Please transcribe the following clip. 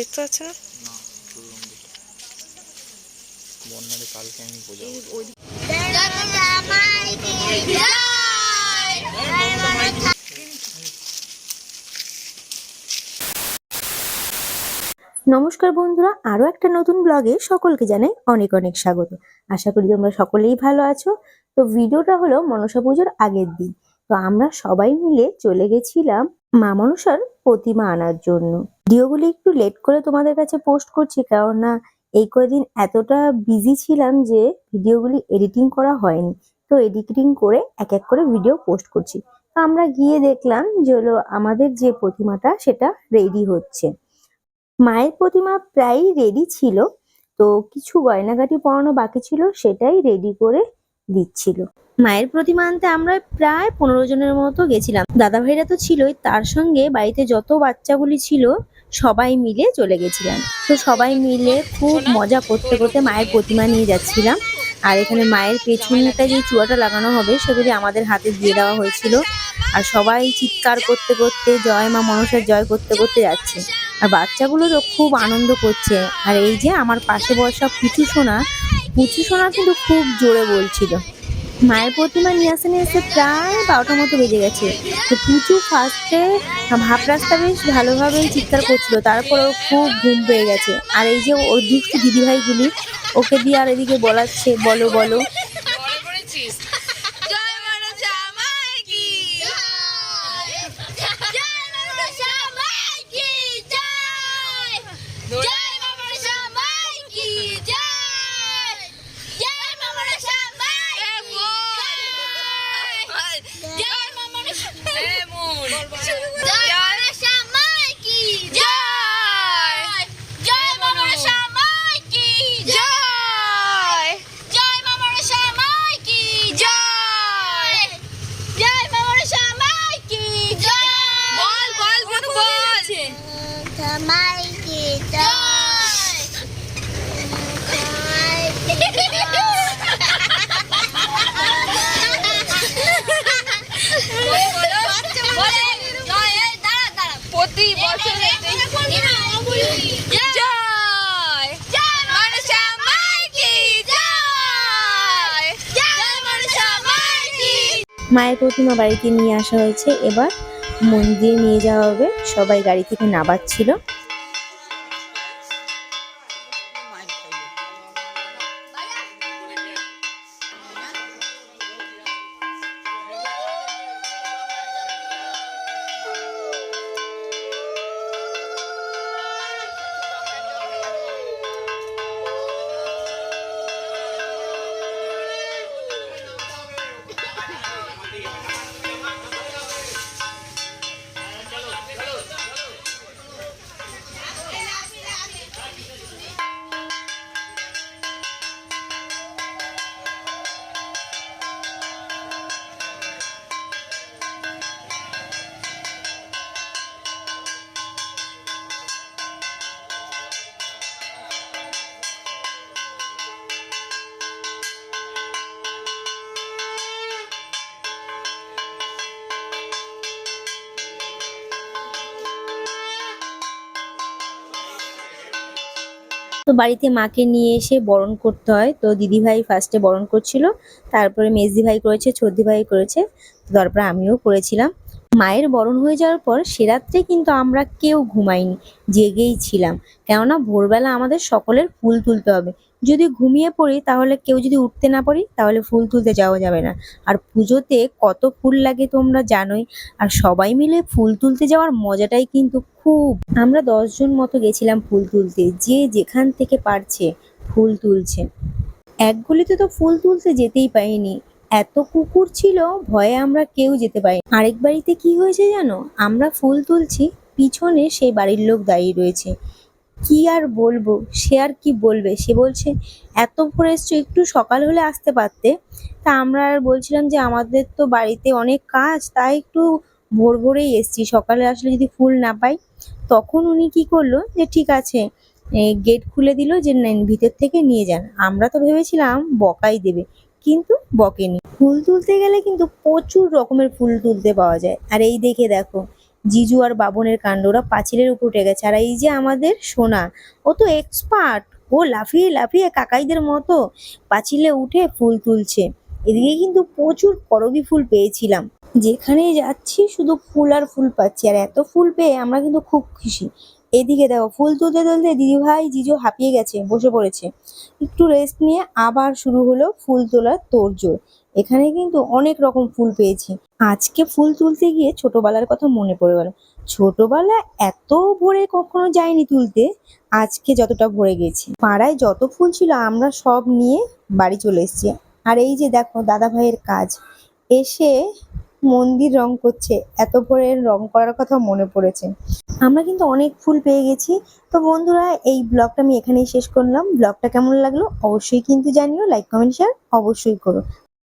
দেখতে পাচ্ছ না? বন্যারে কালকে আমি নমস্কার বন্ধুরা, আরো একটা নতুন ব্লগে সকলকে জানাই অনেক অনেক স্বাগত। আশা করি তোমরা সকলেই ভালো আছো। তো ভিডিওটা হলো মনসা পুজোর আগের দিন। তো আমরা সবাই মিলে চলে গেছিলাম মা মনসার প্রতিমা আনার জন্য। ভিডিওগুলি একটু লেট করে তোমাদের কাছে পোস্ট করছি, কেননা এই কয়েকদিন এতটা বিজি ছিলাম যে ভিডিওগুলি এডিটিং করা হয়নি। তো এডিটিং করে এক এক করে ভিডিও পোস্ট করছি। তো আমরা গিয়ে দেখলাম যে হলো আমাদের যে প্রতিমাটা সেটা রেডি হচ্ছে। মায়ের প্রতিমা প্রায় রেডি ছিল, তো কিছু গয়নাগাটি পরানো বাকি ছিল, সেটাই রেডি করে দিচ্ছিল। মায়ের প্রতিমা আনতে আমরা প্রায় 15 জনের মতো গেছিলাম। দাদা ভাইরা তো ছিলই, তার সঙ্গে বাড়িতে যত বাচ্চাগুলি ছিল সবাই মিলে চলে গেছিলাম। তো সবাই মিলে খুব মজা করতে করতে মায়ের প্রতিমা নিয়ে যাচ্ছিলাম। আর এখানে মায়ের পেছনটা যে চূড়াটা লাগানো হবে সেগুলি আমাদের হাতে দিয়ে দেওয়া হয়েছিল। আর সবাই চিৎকার করতে করতে জয় মা মনসার জয় করতে করতে যাচ্ছে। আর বাচ্চাগুলো তো খুব আনন্দ করছে। আর এই যে আমার পাশে বসা পুচু সোনা কিন্তু খুব জোরে বলছিল। মায়ের প্রতিমা নিয়ে এসে প্রায় 12টার মতো বেজে গেছে। তো পুচু ফার্স্টে ভাব রাস্তা বেশ ভালোভাবেই চিৎকার করছিল, তারপরেও খুব ঘুম পেয়ে গেছে। আর এই যে ওর দুষ্টু দিদিভাইগুলি ওকে দিয়ে আর এদিকে বলাচ্ছে, বলো বলো। মায়ের প্রতিমা বাড়িতে নিয়ে আসা হয়েছে, এবার মন্দিরে নিয়ে যাওয়া হবে। সবাই গাড়ি থেকে নামাচ্ছিল। তো বাড়িতে মাকে নিয়ে এসে বরণ করতে হয়। তো দিদিভাই ফার্স্টে বরণ করছিল, তারপরে মেজদি ভাই করেছে, ছোটদি ভাই করেছে, তারপরে আমিও করেছিলাম। মায়ের বরণ হয়ে যাওয়ার পর সে রাত্রে কিন্তু আমরা কেউ ঘুমাইনি, জেগেই ছিলাম। কেননা ভোরবেলা আমাদের সকলের ফুল তুলতে হবে। যদি ঘুমিয়ে পড়ি তাহলে, কেউ যদি উঠতে না পারি তাহলে ফুল তুলতে যাওয়া যাবে না। আর পুজোতে কত ফুল লাগে তোমরা জানোই। আর সবাই মিলে ফুল তুলতে যাওয়ার মজাটাই কিন্তু খুব। আমরা 10 জন মতো গেছিলাম ফুল তুলতে, যে যেখান থেকে পারছে ফুল তুলছে। এক গলিতে তো ফুল তুলতে যেতেই পারিনি, এত কুকুর ছিল, ভয়ে আমরা কেউ যেতে পারিনি। আরেক বাড়িতে কি হয়েছে জানো, আমরা ফুল তুলছি, পিছনে সেই বাড়ির লোক দাঁড়িয়ে রয়েছে। কি আর বলবো, সে আর কি বলবে, সে বলছে এত ভোরে এসছো, একটু সকাল হলে আসতে পারতে। তা আমরা আর বলছিলাম যে আমাদের তো বাড়িতে অনেক কাজ, তাই একটু ভোর ভোরেই এসছি, সকালে আসলে যদি ফুল না পাই। তখন উনি কি করলো, যে ঠিক আছে গেট খুলে দিল, যে নেন ভিতর থেকে নিয়ে যান। আমরা তো ভেবেছিলাম বকাই দেবে, কিন্তু বকেনি। ফুল তুলতে গেলে কিন্তু প্রচুর রকমের ফুল তুলতে পাওয়া যায়। আর এই দেখে দেখো, জিজু আর বাবনের কাণ্ড, ওরা পাঁচিলের উপর উঠে গেছে। আর এই যে আমাদের সোনা, ও তো এক্সপার্ট, ও লাফিয়ে লাফিয়ে কাকাইদের মতো পাঁচিলে উঠে ফুল তুলছে। এদিকে কিন্তু প্রচুর করবী ফুল পেয়েছিলাম, যেখানেই যাচ্ছি শুধু ফুল আর ফুল পাচ্ছি, আর এত ফুল পেয়ে আমরা কিন্তু খুব খুশি। এদিকে দেখো ফুল তুলতে তুলতে দিদিভাই জিজু হাঁপিয়ে গেছে, বসে পড়েছে। একটু রেস্ট নিয়ে আবার শুরু হলো ফুল তোলার তোড়জোড়। এখানে কিন্তু অনেক রকম ফুল পেয়েছি। আজকে ফুল তুলতে গিয়ে ছোটবেলার কথা মনে পড়ে গেল। ছোটবেলায় এত ভোরে কখনো যাইনি তুলতে, আজকে যতটা ভরে গেছি। পাড়ায় যত ফুল ছিল আমরা সব নিয়ে বাড়ি চলে এসেছি। আর এই যে দেখো দাদা ভাইয়ের কাজ, এসে মন্দির রং করছে। এত ভোরে রং করার কথা মনে পড়েছে। আমরা কিন্তু অনেক ফুল পেয়ে গেছি। তো বন্ধুরা, এই ব্লগটা আমি এখানেই শেষ করলাম। ব্লগটা কেমন লাগলো অবশ্যই কিন্তু জানিও, লাইক কমেন্ট শেয়ার অবশ্যই করো।